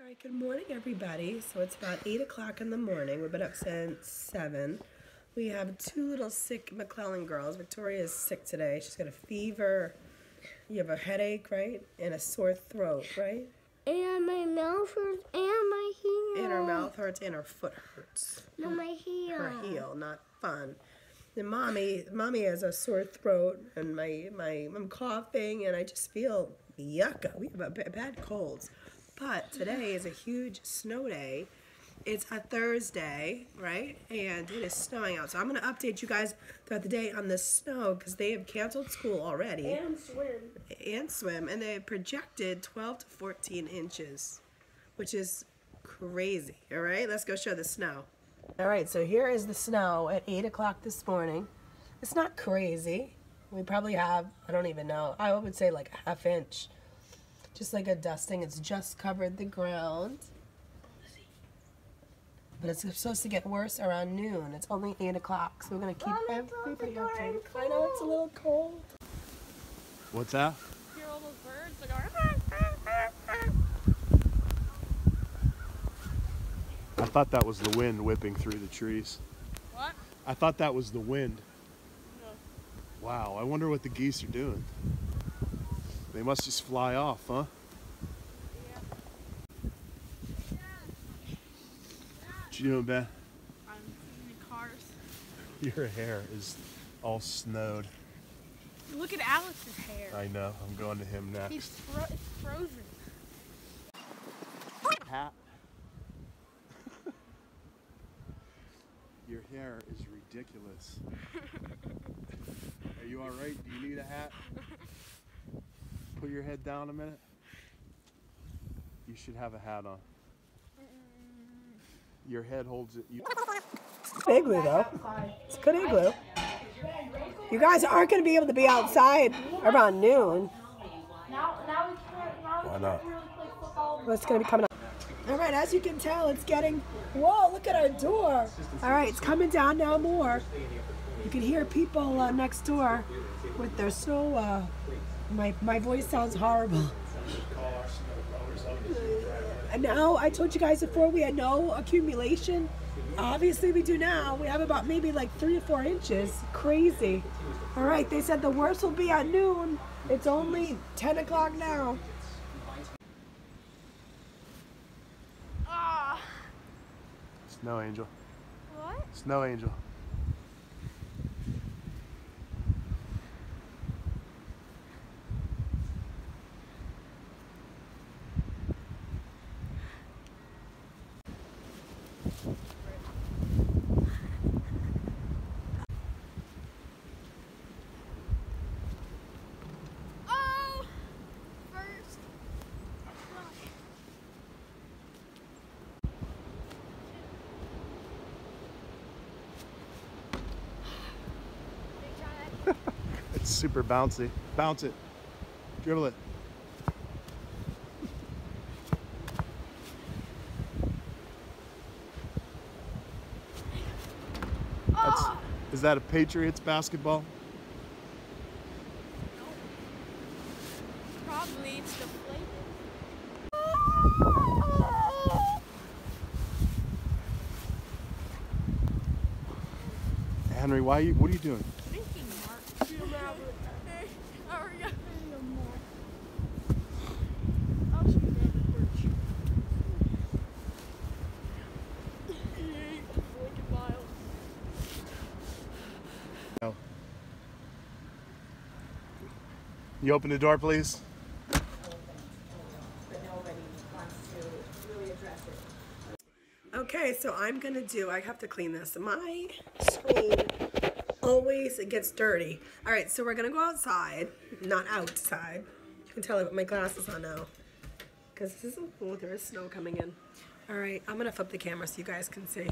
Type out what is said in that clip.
All right, good morning, everybody. So it's about 8 o'clock in the morning. We've been up since 7. We have two little sick McClellan girls. Victoria is sick today. She's got a fever. You have a headache, right? And a sore throat, right? And my mouth hurts and my heel. And her mouth hurts and her foot hurts. No, my heel. Her heel, not fun. And mommy has a sore throat, and I'm coughing, and I just feel yucca. We have a bad colds. But today is a huge snow day. It's a Thursday, right? And it is snowing out. So I'm going to update you guys throughout the day on the snow because they have canceled school already. And swim. And they have projected 12 to 14 inches, which is crazy. All right, let's go show the snow. All right, so here is the snow at 8 o'clock this morning. It's not crazy. We probably have, I don't even know, I would say like a half inch. Just like a dusting. It's just covered the ground. But it's supposed to get worse around noon. It's only 8 o'clock, so we're going to keep everybody updated. I know it's a little cold. What's that? Hear all those birds? They're going. I thought that was the wind whipping through the trees. What? I thought that was the wind. No. Wow, I wonder what the geese are doing. They must just fly off, huh? Yeah. What you doing, Ben? I'm in the cars. Your hair is all snowed. Look at Alex's hair. I know. I'm going to him next. It's frozen. Hat. Your hair is ridiculous. Are you all right? Do you need a hat? Put your head down a minute. You should have a hat on. Your head holds it. Igloo, though. It's a good igloo. You guys aren't going to be able to be outside around noon. Why not? Well, it's going to be coming up. All right, as you can tell, it's getting... Whoa, look at our door. All right, it's coming down now more. You can hear people next door with their snow. My voice sounds horrible. And now, I told you guys before we had no accumulation. Obviously, we do now. We have about maybe like 3 to 4 inches. Crazy. All right, they said the worst will be at noon. It's only 10 o'clock now. Ah. Snow angel. What? Snow angel. Oh. First. It's super bouncy. Bounce it. Dribble it. Is that a Patriots basketball? Probably it's deflated. Henry, what are you doing? Drinking, Mark. Hey, how are you? Oh, she's on the porch. Lincoln Miles. No. You open the door, please. Okay, so I'm gonna I have to clean this. My screen always gets dirty. All right, so we're gonna go outside, not outside. You can tell I put my glasses on now because this is, oh, there is snow coming in. All right, I'm gonna flip the camera so you guys can see.